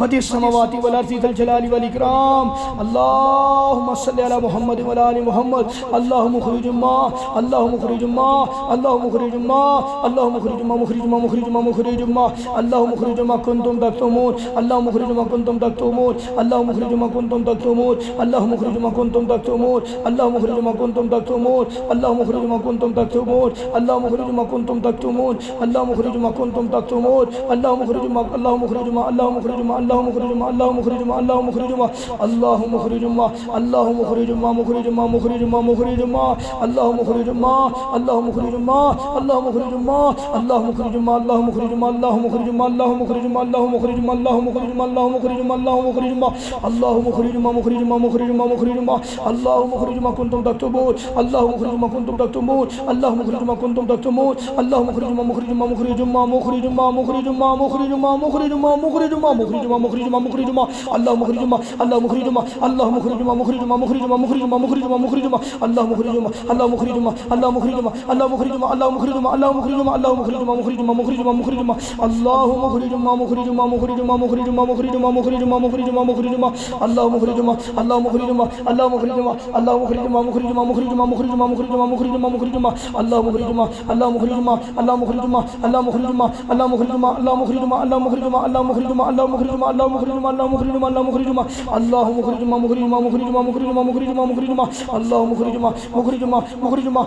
बदिस समावाति वल अर्ज़ि ज़ल जलाली वल इकराम। अल्लाहुम्मा सल्लि अला मुहम्मद व अला आलि मुहम्मद। अल्लाहु मुखरिजुम्मा, अल्लाहु मुखरिजुम्मा, अल्लाहु मुखरिजुम्मा, अल्लाहु मुखरिजुम्मा, मुखरिजुम्मा, मुखरिजुम्मा, मुखरिजुम्मा, अल्लाहु मुखरिजुम्मा कुंतुम तक्तुमून, अल्लाहु मुखरिजुम्मा कुंतुम तक्तुमून, अल्लाहु मुखरिजुम्मा कुंतुम तक्तुमून, अल्लाहु मुखरिजुम्मा कुंतुम तक्तुमून, अल्लाहु मुखरिजुम्मा कुंतुम तक्तुमून, अल्लाहु मुखरिजुम्मा कुंतुम तक्तुमून, अल्लाहु मुखरिजुम्मा कुंतुम तक्तुमून, अल्लाहु मुखरिजुम्मा कुंतुम तक्तुमून, अल्लाहु मुखरिजुम्मा, अल्लाहु मुखरिजुम्मा, अल्लाहु मुखरिजुम्मा, अल्लाहु मुखरिजुम्मा, अल्लाहु मुखरिजुम्मा, अल्लाहु मुखरिजुम्मा, अल्लाहु मुखरिजुम्मा, अल्लाहु मुखरिजुम्मा, मुखरिजुम्मा, मुखरिजुम्मा, मुखरिजुम्मा, अल्लाहु मुखरिजुम्मा, अल्लाहु मुखरिजुम्मा, अल्लाहु मुखरिजुम्मा, अल्लाहु मुखरिजुम्मा, अल्लाहु मुखरिजुम्मा, अल्लाहु मुखरिजुम्मा, अल्लाहु मुखरिजुम्मा, अल्लाहु मुखरिजुम्मा, अल्लाहु मुखरिजुम्मा, अल्लाहु मुखरिजुम्मा, अल्लाहु मुखरिजुम्मा, अल्लाहु मुखरिजुम्मा, मुखरिजुम्मा, मुखरिजुम्मा, मुखरिजुम्मा, अल्लाहु मुखरिजुम्मा कुंतुम तक्तुमून, अल्लाहु मुखरिजुम्मा कुंतुम तक्तुमून, अल्लाहु मुखरिजुम्मा कुंतुम तक्तुमून, अल्लाहु मुखरिजुम्मा, मुखरिजुम्मा, मुखरिजुम्मा, मुखरिजुम्मा, मुखरिजुम्मा, मुखरिजुम्मा, मुखरिजुम्मा, मुखरिजुम्मा, मुखरिजुम्मा, मुखरिजुम्मा, मुखरिजुम्मा, अल्लाहु मुखरिजुम्मा, अल्लाहु मुखरिजुम्मा, अल्लाहु मुखरिजुम्मा, मुखरिजुम्मा, मुखरिजुम्मा, मुखरिजुम्मा, मुखरिजुम्मा, मुखरिजुम्मा, अल्लाहु मुखरिजुम्मा, अल्लाहु मुखरिजुम्मा, अल्लाहु मुखरिजुम्मा, अल्लाहु मुखरिजुम्मा, अल्लाहु मुखरिजुम्मा, अल्लाहु मुखरिजुम्मा, अल्लाहु मुखरिजुम्मा, मुखरिजुम्मा, मुखरिजुम्मा, मुखरिजुम्मा, अल्लाहु मुखरिजुम्मा, मुखरिजुम्मा, मुखरिजुम्मा, मुखरिजुम्मा, मुखरिजुम्मा, मुखरिजुम्मा, मुखरिजुम्मा, मुखरिजुम्मा, अल्लाहु मुखरिजुम्मा, अल्लाहु मुखरिजुम्मा, अल्लाहु मुखरिजुम्मा, अल्लाहु मुखरिजुम्मा, मुखरिजुम्मा, मुखरिजुम्मा, मुखरिजुम्मा, मुखरिजुम्मा, मुखरिजुम्मा, मुखरिजुम्मा, अल्लाहु मुखरिजुम्मा, अल्लाहु मुखरिजुम्मा, अल्लाहु मुखरिजुम्मा, अल्लाहु मुखरिजुम्मा, अल्लाहु मुखरिजुम्मा, अल्लाहु मुखरिजुम्मा, अल्लाहु मुखरिजुम्मा, अल्लाहु मुखरिजुम्मा, अल्लाहु मुखरिजुम्मा, अल्लाहु मुखरिजुम्मा, अल्लाहु मुखरिजुम्मा, अल्लाहु मुखरिजुम्मा, अल्लाहु मुखरिजुम्मा, मुखरिजुम्मा, मुखरिजुम्मा, मुखरिजुम्मा, मुखरिजुम्मा, मुखरिजुम्मा, अल्लाहु मुखरिजुम्मा, मुखरिजुम्मा, मुखरिजुम्मा,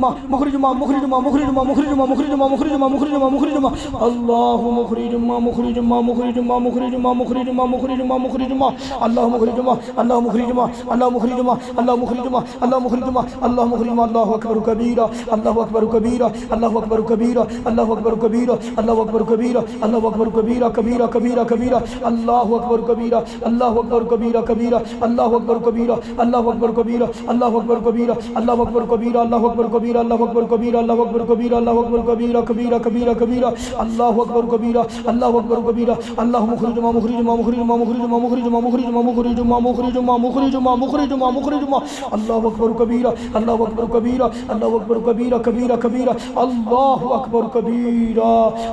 मुखरिजुम्मा, मुखरिजुम्मा, मुखरिजुम्मा, मुखरिजुम्मा, मुखरिजुम्मा, मुखरिजुम्मा, मुखरिजुम्मा, मुखरिजुम्मा, मुखरिजुम्मा, अल्लाहु मुखरिजुम्मा, मुखरिजुम्मा, मुखरिजुम्मा, मुखरिजुम्मा, मुखरिजुम्मा, मुखरिजुम्मा, मुखरिजुम्मा, अल्लाहु मुखरिजुम्मा, अल्लाहु मुखरिजुम्मा, अल्लाहु मुखरिजुम्मा, अल्लाहु मुखरिजुम्मा, अल्लाहु मुखरिजुम्मा, अल्लाहु मुखरिजुम्मा, अल्लाहु अकबर कबीरा, अल्लाहु अकबर कबीरा, अल्लाहु अकबर कबीरा, अल्लाहु अकबर कबीरा, अल्लाहु अकबर कबीरा, अल्लाहु अकबर कबीरा, कबीरा, कबीरा, कबीरा, अल्लाहु अकबर कबीरा, अल्लाहु अकबर कबीरा, कबीरा, अल्लाहु अकबर कबीरा, अल्लाहु अकबर कबीरा, अल्लाहु अकबर कबीरा, अल्लाहु अकबर कबीरा, अल्लाहु अकबर कबीरा, अल्लाहु अकबर कबीरा, अल्लाहु अकबर कबीरा, अल्लाहु अकबर कबीरा, कबीरा, कबीरा, कबीरा, अल्लाहु अकबर कबीरा, अल्लाहु अकबर कबीरा, अल्लाहु मुखरिजुम्मा, मुखरिजुम्मा, मुखरिजुम्मा, मुखरिजुम्मा, मुखरिजुम्मा, मुखरिजुम्मा, मुखरिजुम्मा, मुखरिजुम्मा, मुखरिजुम्मा, मुखरिजुम्मा, मुखरिजुम्मा, अल्लाहु अकबर कबीरा, अल्लाहु अकबर कबीरा, अल्लाहु अकबर कबीरा, कबीरा, कबीरा, अल्लाहु अकबर कबीरा,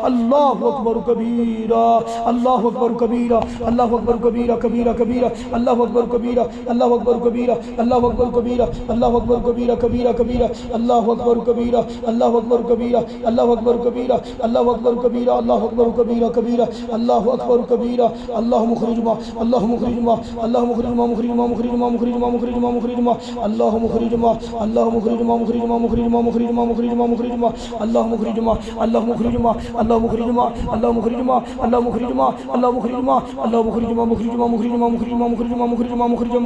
अल्लाहु अकबर कबीरा, अल्लाहु अकबर कबीरा, अल्लाहु अकबर कबीरा, कबीरा, कबीरा, अल्लाहु अकबर कबीरा, अल्लाहु अकबर कबीरा, अल्लाहु अकबर कबीरा, अल्लाहु अकबर कबीरा, कबीरा, कबीरा, अल्लाहु अकबर कबीरा, अल्लाहु अकबर कबीरा, अल्लाहु अकबर कबीरा, अल्लाहु अकबर कबीरा, अल्लाहु अकबर कबीरा, कबीरा, अल्लाहु अकबर कबीरा, अल्लाहु मुखरिजुम्मा, अल्लाहु मुखरिजुम्मा, अल्लाहु मुखरिजुम्मा, मुखरिजुम्मा, मुखरिजुम्मा, मुखरिजुम्मा, मुखरिजुम्मा, मुखरिजुम्मा, अल्लाहु मुखरिजुम्मा, अल्लाहु मुखरिजुम्मा, मुखरिजुम्मा, मुखरिजुम्मा, मुखरिजुम्मा, मुखरिजुम्मा, मुखरिजुम्मा, अल्लाहु मुखरिजुम्मा, अल्लाहु मुखरिजुम्मा, अल्लाहु मुखरिजुम्मा, अल्लाहु मुखरिजुम्मा, अल्लाहु मुखरिजुम्मा, अल्लाहु मुखरिजुम्मा, अल्लाहु मुखरिजुम्मा, मुखरिजुम्मा, मुखरिजुम्मा, मुखरिजुम्मा, मुखरिजुम्मा, मुखरिजुम्मा, मुखरिजुम्मा,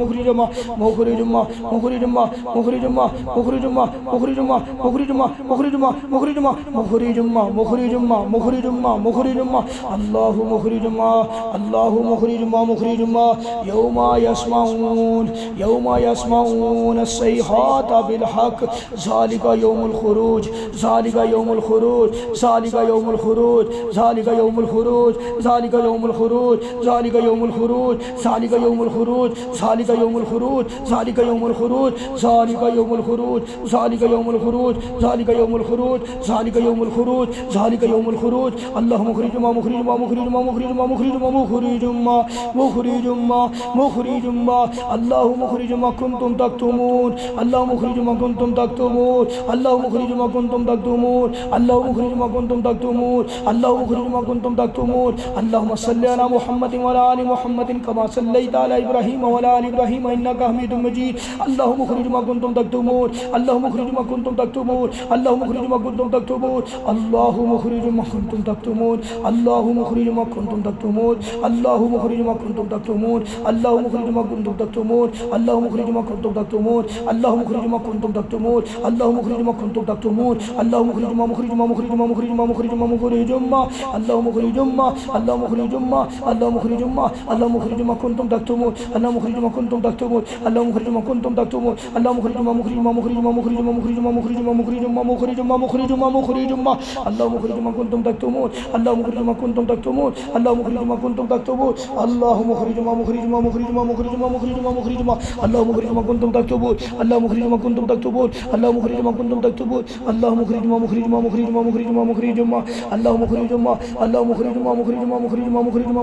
मुखरिजुम्मा, मुखरिजुम्मा, मुखरिजुम्मा, मुखरिजुम्मा, मुखरिजुम्मा, मुखरिजुम्मा, मुखरिजुम्मा, मुखरिजुम्मा, मुखरिजुम्मा, मुखरिजुम्मा, मुखरिजुम्मा, मुखरिजुम्मा, अल्लाहु मुखरिजुम्मा, अल्लाहु मुखरिजुम्मा, मुखरिजुम्मा, यौमा यस्माऊन, यौमा यस्माऊन अस्सैहात बिल हक, ज़ालिका यौमुल खुरूज, ज़ालिका यौमुल खुरूज, ज़ालिका यौमुल खुरूज, ज़ालिका यौमुल खुरूज, ज़ालिका यौमुल खुरूज, ज़ालिका यौमुल खुरूज, ज़ालिका यौमुल खुरूज, ज़ालिका यौमुल खुरूज, ज़ालिका यौमुल खुरूज, ज़ालिका यौमुल खुरूज, ज़ालिका यौमुल खुरूज, ज़ालिका यौमुल खुरूज, ज़ालिका यौमुल खुरूज, ज़ालिका यौमुल खुरूज, अल्लाहु मुखरिजुम्मा, मुखरिजुम्मा, मुखरिजुम्मा, मुखरिजुम्मा, मुखरिजुम्मा, मुखरिजुम्मा, मुखरिजुम्मा, मुखरिजुम्मा, अल्लाहु मुखरिजुम्मा कुंतुम तक्तुमून, अल्लाहु मुखरिजुम्मा कुंतुम तक्तुमून, अल्लाहु मुखरिजुम्मा कुंतुम तक्तुमून, अल्लाहु मुखरिजुम्मा कुंतुम तक्तुमून, अल्लाहु मुखरिजुम्मा कुंतुम तक्तुमून, अल्लाहुम्मा सल्लि अला मुहम्मदिन व अला आलि मुहम्मदिन कमा सल्लैता अला इब्राहीम व अला आलि इब्राहीम इन्नका हमीदुम मजीद, अल्लाहु मुखरिजुम्मा कुंतुम तक्तुमून, अल्लाहु मुखरिजुम्मा कुंतुम तक्तुमून, अल्लाहु मुखरिजुम्मा कुंतुम तक्तुमून, अल्लाहु मुखरिजुम्मा कुंतुम तक्तुमून, अल्लाहु मुखरिजुम्मा कुंतुम तक्तुमून, अल्लाहु मुखरिजुम्मा कुंतुम तक्तुमून, अल्लाहु मुखरिजुम्मा कुंतुम तक्तुमून, अल्लाहु मुखरिजुम्मा कुंतुम तक्तुमून, अल्लाहु मुखरिजुम्मा कुंतुम तक्तुमून, अल्लाहु मुखरिजुम्मा कुंतुम तक्तुमून, अल्लाहु मुखरिजुम्मा, मुखरिजुम्मा, मुखरिजुम्मा, मुखरिजुम्मा, मुखरिजुम्मा, मुखरिजुम्मा, अल्लाहु मुखरिजुम्मा, अल्लाहु मुखरिजुम्मा, अल्लाहु मुखरिजुम्मा, अल्लाहु मुखरिजुम्मा कुंतुम तक्तुमून, अल्लाहु मुखरिजुम्मा कुंतुम तक्तुमून, अल्लाहु मुखरिजुम्मा कुंतुम तक्तुमून, अल्लाहु मुखरिजुम्मा, मुखरिजुम्मा, मुखरिजुम्मा, मुखरिजुम्मा, मुखरिजुम्मा, मुखरिजुम्मा, मुखरिजुम्मा, मुखरिजुम्मा, मुखरिजुम्मा, मुखरिजुम्मा, अल्लाहु मुखरिजुम्मा कुंतुम तक्तुमून, अल्लाहु मुखरिजुम्मा कुंतुम तक्तुमून, अल्लाहु मुखरिजुम्मा कुंतुम तक्तुमून, अल्लाहु मुखरिजुम्मा, मुखरिजुम्मा, मुखरिजुम्मा, मुखरिजुम्मा, मुखरिजुम्मा, मुखरिजुम्मा, अल्लाहु मुखरिजुम्मा कुंतुम तक्तुमून, अल्लाहु मुखरिजुम्मा कुंतुम तक्तुमून, अल्लाहु मुखरिजुम्मा कुंतुम तक्तुमून, अल्लाहु मुखरिजुम्मा, मुखरिजुम्मा, मुखरिजुम्मा, मुखरिजुम्मा, मुखरिजुम्मा, अल्लाहु मुखरिजुम्मा, अल्लाहु मुखरिजुम्मा, मुखरिजुम्मा, मुखरिजुम्मा, मुखरिजुम्मा,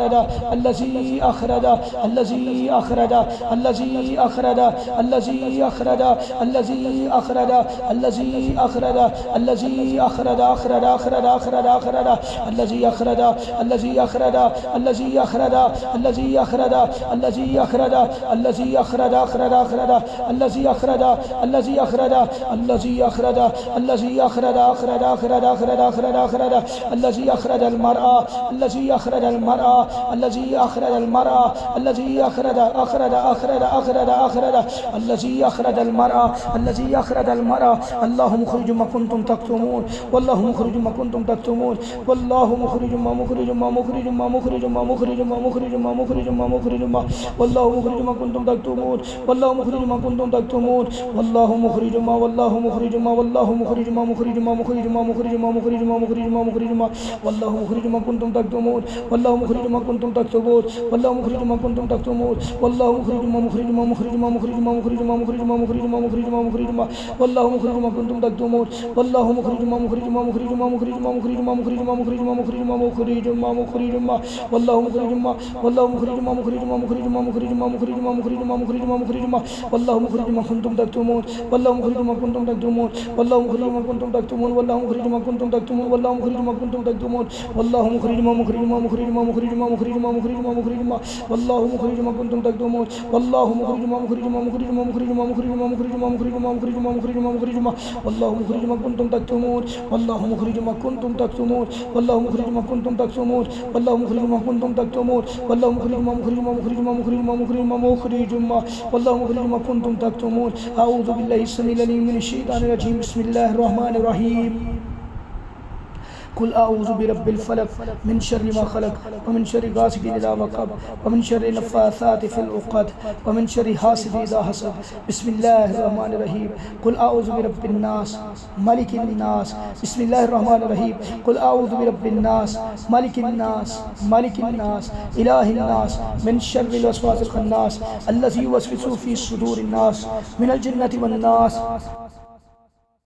أخرج الذي أخرج الذي أخرج الذي أخرج الذي أخرج الذي أخرج الذي أخرج الذي أخرج أخرج أخرج أخرج أخرج الذي أخرج الذي أخرج الذي أخرج الذي أخرج الذي أخرج الذي أخرج أخرج أخرج الذي أخرج الذي أخرج الذي أخرج الذي أخرج أخرج أخرج أخرج أخرج أخرج الذي أخرج المرأة الذي أخرج المرأة الذي أخرج المرأة الذي أخرج أخرج أخرج أخرج أخرج الذي أخرج المرأة الذي أخرج المرأة. الله مخرج ما كنتم تكتمون والله مخرج ما كنتم تكتمون والله مخرج ما مخرج ما مخرج ما مخرج ما مخرج ما مخرج ما مخرج ما مخرج ما والله مخرج ما كنتم تكتمون والله مخرج ما كنتم تكتمون والله مخرج ما والله مخرج ما والله مخرج ما مخرج ما مخرج ما مخرج ما مخرج ما مخرج ما مخرج ما والله مخرج ما كنتم تكتمون والله مخرج ما كنتم تكتمون والله مخرج ما كنتم تكتمون والله مخرج ما مخرج ما مخرج ما مخرج ما مخرج ما مخرج ما مخرج ما مخرج ما مخرج ما والله مخرج ما كنتم تكتمون والله مخرج ما مخرج ما مخرج ما مخرج ما مخرج ما مخرج ما مخرج ما مخرج ما مخرج ما مخرج ما والله مخرج ما والله مخرج ما مخرج ما مخرج ما مخرج ما مخرج ما مخرج ما مخرج ما مخرج ما والله مخرج ما كنتم تكتمون والله مخرج ما كنتم تكتمون والله مخرج ما كنتم تكتمون والله مخرج ما كنتم تكتمون والله مخرج ما كنتم تكتمون والله مخرج ما مخرج ما مخرج ما مخرج ما مخرج ما مخرج ما مخرج ما والله مخرج ما كنتم تكتمون والله مخرج ما مخرج ما مخرج ما مخرج ما مخرج ما مخرج ما مخرج ما مخرج ما مخرج ما مخرج ما والله مخرج ما كنتم تكتمون والله مخرج ما كنتم تكتمون والله مخرج ما كنتم تكتمون والله مخرج ما كنتم تكتمون والله مخرج ما مخرج ما مخرج ما مخرج ما مخرج ما مخرج ما والله مخرج ما كنتم تكتمون. أعوذ بالله السميع العليم من الشيطان الرجيم. بسم الله الرحمن الرحيم. قل أعوذ برب الفلق من شر ما خلق ومن شر غاسق إذا وقب ومن شر النفاثات في العقد ومن شر حاسد إذا حسد. بسم الله الرحمن الرحيم. قل أعوذ برب الناس ملك الناس. بسم الله الرحمن الرحيم. قل أعوذ برب الناس ملك الناس ملك الناس إله الناس من شر الوسواس الخناس الذي يوسوس في صدور الناس من الجنة والناس.